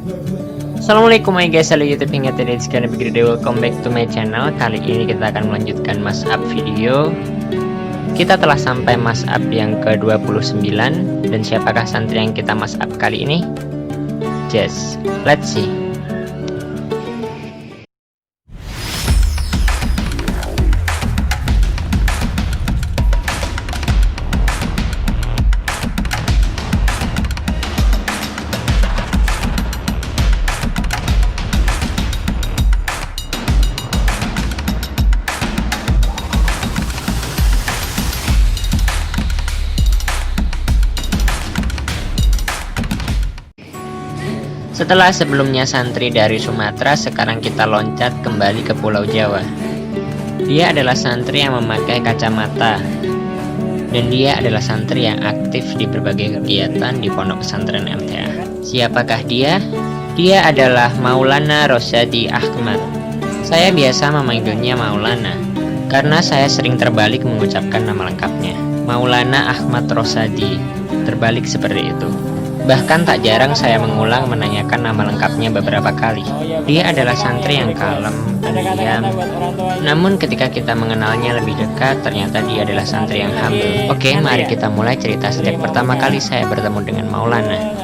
Assalamualaikum guys, halo YouTube hingga tadi sekarang begini, welcome back to my channel. Kali ini kita akan melanjutkan mas'ab video. Kita telah sampai mas'ab yang ke-29. Dan siapakah santri yang kita mas'ab kali ini? Just let's see. Setelah sebelumnya santri dari Sumatera, sekarang kita loncat kembali ke Pulau Jawa. Dia adalah santri yang memakai kacamata. Dan dia adalah santri yang aktif di berbagai kegiatan di Pondok Pesantren MTA. Siapakah dia? Dia adalah Maulana Rosyadi Ahmad. Saya biasa memanggilnya Maulana, karena saya sering terbalik mengucapkan nama lengkapnya. Maulana Ahmad Rosyadi, terbalik seperti itu. Bahkan tak jarang saya mengulang menanyakan nama lengkapnya beberapa kali. Dia adalah santri yang kalem, pendiam. Namun ketika kita mengenalnya lebih dekat, ternyata dia adalah santri yang humble. Oke, mari kita mulai cerita sejak pertama kali saya bertemu dengan Maulana.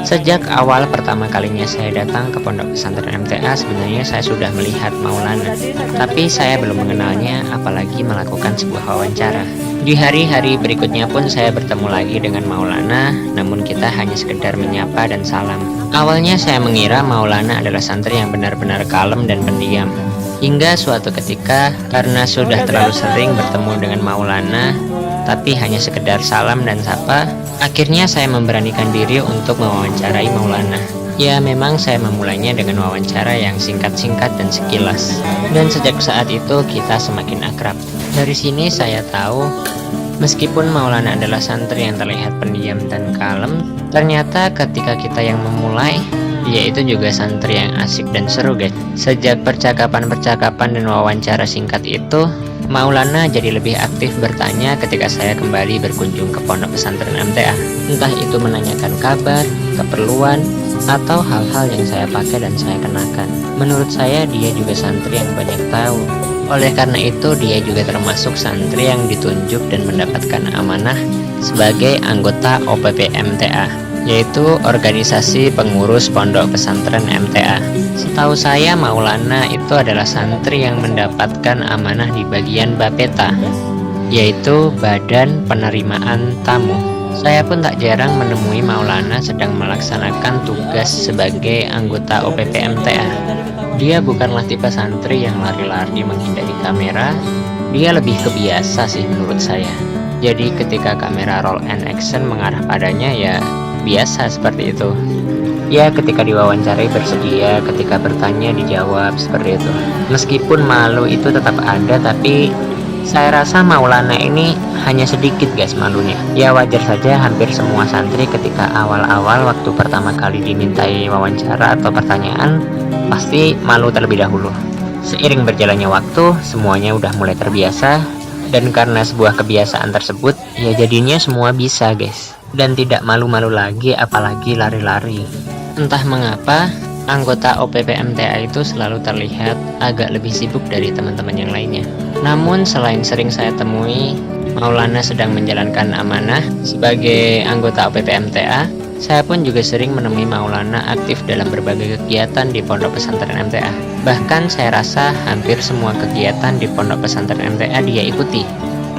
Sejak awal pertama kalinya saya datang ke Pondok Pesantren MTA, sebenarnya saya sudah melihat Maulana. Tapi saya belum mengenalnya, apalagi melakukan sebuah wawancara. Di hari-hari berikutnya pun saya bertemu lagi dengan Maulana, namun kita hanya sekedar menyapa dan salam. Awalnya saya mengira Maulana adalah santri yang benar-benar kalem dan pendiam. Hingga suatu ketika, karena sudah terlalu sering bertemu dengan Maulana, tapi hanya sekedar salam dan sapa, akhirnya saya memberanikan diri untuk mewawancarai Maulana. Ya, memang saya memulainya dengan wawancara yang singkat-singkat dan sekilas. Dan sejak saat itu kita semakin akrab. Dari sini saya tahu, meskipun Maulana adalah santri yang terlihat pendiam dan kalem, ternyata ketika kita yang memulai, dia itu juga santri yang asik dan seru guys. Sejak percakapan-percakapan dan wawancara singkat itu, Maulana jadi lebih aktif bertanya ketika saya kembali berkunjung ke Pondok Pesantren MTA. Entah itu menanyakan kabar, keperluan, atau hal-hal yang saya pakai dan saya kenakan. Menurut saya dia juga santri yang banyak tahu. Oleh karena itu dia juga termasuk santri yang ditunjuk dan mendapatkan amanah sebagai anggota OPP MTA, yaitu Organisasi Pengurus Pondok Pesantren MTA. Setahu saya Maulana itu adalah santri yang mendapatkan amanah di bagian Bapeta, yaitu Badan Penerimaan Tamu. Saya pun tak jarang menemui Maulana sedang melaksanakan tugas sebagai anggota OPP MTA. Dia bukanlah tipe santri yang lari-lari menghindari kamera. Dia lebih kebiasa sih menurut saya. Jadi ketika kamera roll and action mengarah padanya, ya biasa seperti itu. Ya ketika diwawancarai bersedia, ketika bertanya dijawab, seperti itu. Meskipun malu itu tetap ada, tapi saya rasa Maulana ini hanya sedikit guys malunya. Ya wajar saja, hampir semua santri ketika awal-awal waktu pertama kali dimintai wawancara atau pertanyaan pasti malu terlebih dahulu. Seiring berjalannya waktu, semuanya udah mulai terbiasa. Dan karena sebuah kebiasaan tersebut, ya jadinya semua bisa guys. Dan tidak malu-malu lagi, apalagi lari-lari. Entah mengapa, anggota OPP MTA itu selalu terlihat agak lebih sibuk dari teman-teman yang lainnya. Namun selain sering saya temui Maulana sedang menjalankan amanah sebagai anggota OPP MTA, saya pun juga sering menemui Maulana aktif dalam berbagai kegiatan di Pondok Pesantren MTA. Bahkan saya rasa hampir semua kegiatan di Pondok Pesantren MTA dia ikuti.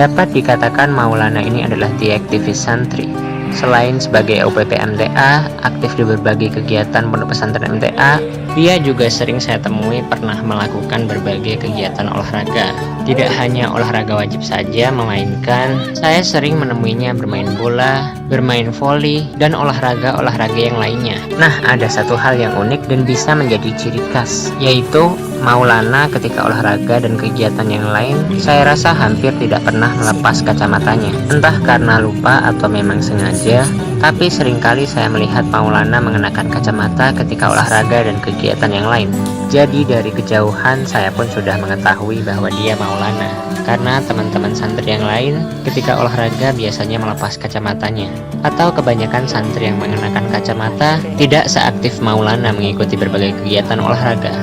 Dapat dikatakan Maulana ini adalah the aktivis santri. Selain sebagai OPP MTA, aktif di berbagai kegiatan Pondok Pesantren MTA, dia juga sering saya temui pernah melakukan berbagai kegiatan olahraga. Tidak hanya olahraga wajib saja, melainkan saya sering menemuinya bermain bola, bermain voli, dan olahraga-olahraga yang lainnya. Nah, ada satu hal yang unik dan bisa menjadi ciri khas, yaitu Maulana ketika olahraga dan kegiatan yang lain, saya rasa hampir tidak pernah melepas kacamatanya. Entah karena lupa atau memang sengaja, Tapi seringkali saya melihat Maulana mengenakan kacamata ketika olahraga dan kegiatan yang lain. Jadi dari kejauhan saya pun sudah mengetahui bahwa dia Maulana. Karena teman-teman santri yang lain ketika olahraga biasanya melepas kacamatanya. Atau kebanyakan santri yang mengenakan kacamata tidak seaktif Maulana mengikuti berbagai kegiatan olahraga.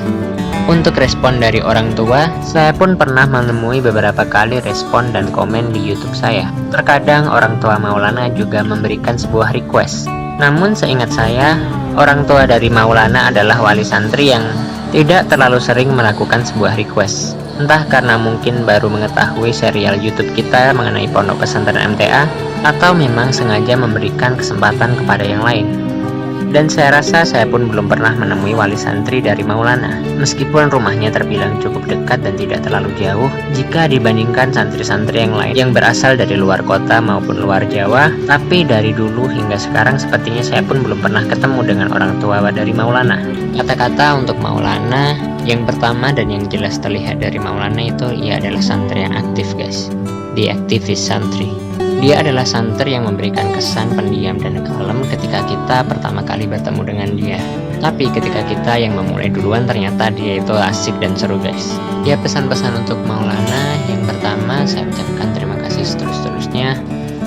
Untuk respon dari orang tua, saya pun pernah menemui beberapa kali respon dan komen di YouTube saya. Terkadang orang tua Maulana juga memberikan sebuah request. Namun seingat saya, orang tua dari Maulana adalah wali santri yang tidak terlalu sering melakukan sebuah request. Entah karena mungkin baru mengetahui serial YouTube kita mengenai Pondok Pesantren MTA, atau memang sengaja memberikan kesempatan kepada yang lain. Dan saya rasa saya pun belum pernah menemui wali santri dari Maulana. Meskipun rumahnya terbilang cukup dekat dan tidak terlalu jauh jika dibandingkan santri-santri yang lain yang berasal dari luar kota maupun luar Jawa. Tapi dari dulu hingga sekarang sepertinya saya pun belum pernah ketemu dengan orang tua dari Maulana. Kata-kata untuk Maulana yang pertama dan yang jelas terlihat dari Maulana itu ia adalah santri yang aktif, guys. The activist santri. Dia adalah santri yang memberikan kesan pendiam dan kalem ketika kita pertama kali bertemu dengan dia. Tapi ketika kita yang memulai duluan ternyata dia itu asik dan seru, guys. Ya, pesan-pesan untuk Maulana yang pertama, saya ucapkan terima kasih seterus-terusnya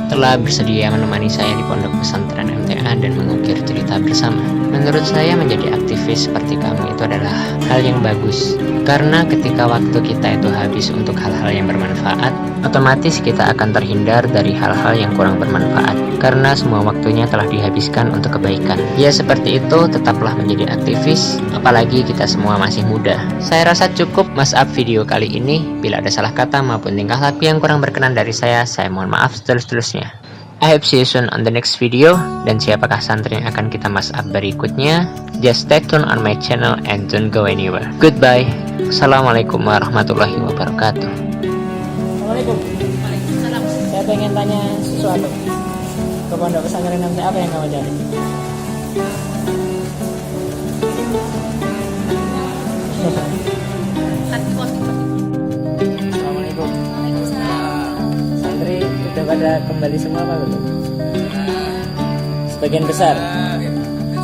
telah bersedia menemani saya di Pondok Pesantren MTA dan mengukir cerita bersama. Menurut saya menjadi aktivis seperti kamu itu adalah hal yang bagus. Karena ketika waktu kita itu habis untuk hal-hal yang bermanfaat, otomatis kita akan terhindar dari hal-hal yang kurang bermanfaat. Karena semua waktunya telah dihabiskan untuk kebaikan. Ya seperti itu, tetaplah menjadi aktivis, apalagi kita semua masih muda. Saya rasa cukup mas'ab video kali ini. Bila ada salah kata maupun tingkah laku yang kurang berkenan dari saya mohon maaf seterus-terusnya. I hope see you soon on the next video. Dan siapakah santri yang akan kita mas'ab berikutnya? Just stay tune on my channel and don't go anywhere. Goodbye. Assalamualaikum warahmatullahi wabarakatuh. Assalamualaikum. Waalaikumsalam. Saya pengen tanya sesuatu. Ke Pondok Pesantren MTA apa yang kamu cari? Assalamualaikum. Santri udah pada kembali semua apa belum? Sebagian besar.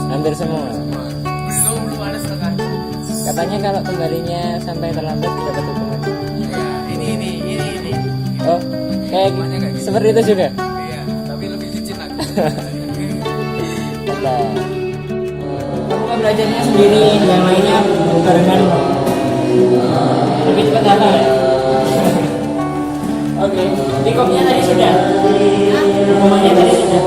Hampir semua. Belum ada setengah. Katanya kalau kembalinya sampai terlambat dapat hukuman. Ini. Oh, kayak seperti itu juga. Iya, tapi lebih licin lagi. Kata, kamu kan belajarnya sendiri, yang lainnya barengan. Lebih cepat hafal ya? Oke, di kopnya tadi sudah. Hukumannya tadi sudah.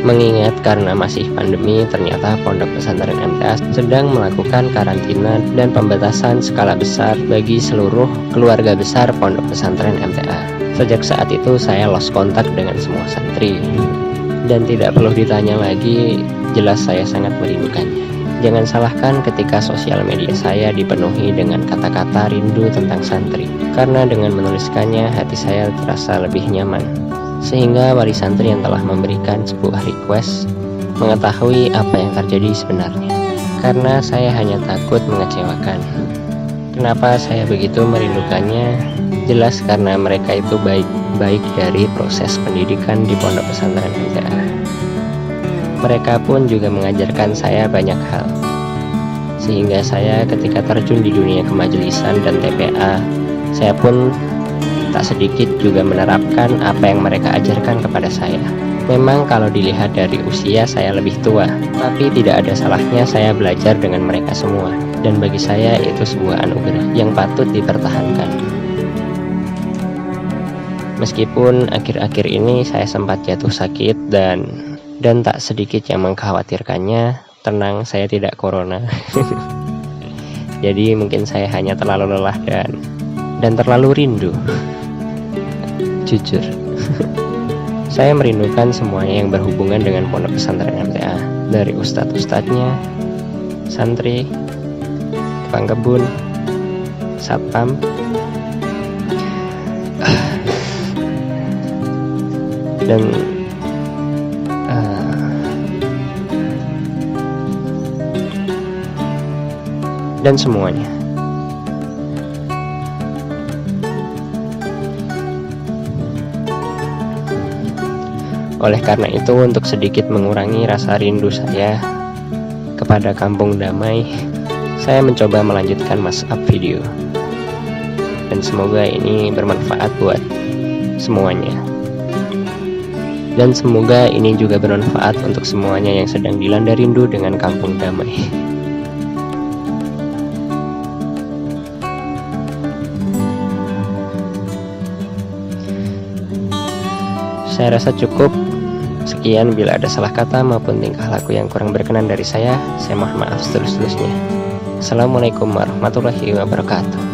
Mengingat karena masih pandemi, ternyata Pondok Pesantren MTA sedang melakukan karantina dan pembatasan skala besar bagi seluruh keluarga besar Pondok Pesantren MTA. Sejak saat itu saya lost kontak dengan semua santri. Dan tidak perlu ditanya lagi, jelas saya sangat merindukannya. Jangan salahkan ketika sosial media saya dipenuhi dengan kata-kata rindu tentang santri. Karena dengan menuliskannya, hati saya terasa lebih nyaman. Sehingga wali santri yang telah memberikan sebuah request mengetahui apa yang terjadi sebenarnya. Karena saya hanya takut mengecewakan. Kenapa saya begitu merindukannya? Jelas karena mereka itu baik dari proses pendidikan di Pondok Pesantren MTA. Mereka pun juga mengajarkan saya banyak hal. Sehingga saya ketika terjun di dunia kemajelisan dan TPA, saya pun tak sedikit juga menerapkan apa yang mereka ajarkan kepada saya. Memang kalau dilihat dari usia saya lebih tua, tapi tidak ada salahnya saya belajar dengan mereka semua. Dan bagi saya itu sebuah anugerah yang patut dipertahankan. Meskipun akhir-akhir ini saya sempat jatuh sakit dan tak sedikit yang mengkhawatirkannya, tenang, saya tidak corona. Jadi mungkin saya hanya terlalu lelah dan terlalu rindu. Jujur. Saya merindukan semuanya yang berhubungan dengan pondok pesantren MTA, dari ustadz-ustadznya, santri, tukang kebun, satpam, dan semuanya. Oleh karena itu, untuk sedikit mengurangi rasa rindu saya kepada kampung damai, saya mencoba melanjutkan mashup video. Dan semoga ini bermanfaat buat semuanya. Dan semoga ini juga bermanfaat untuk semuanya yang sedang dilanda rindu dengan kampung damai. Saya rasa cukup. Sekian, bila ada salah kata maupun tingkah laku yang kurang berkenan dari saya mohon maaf setulus-tulusnya. Assalamualaikum warahmatullahi wabarakatuh.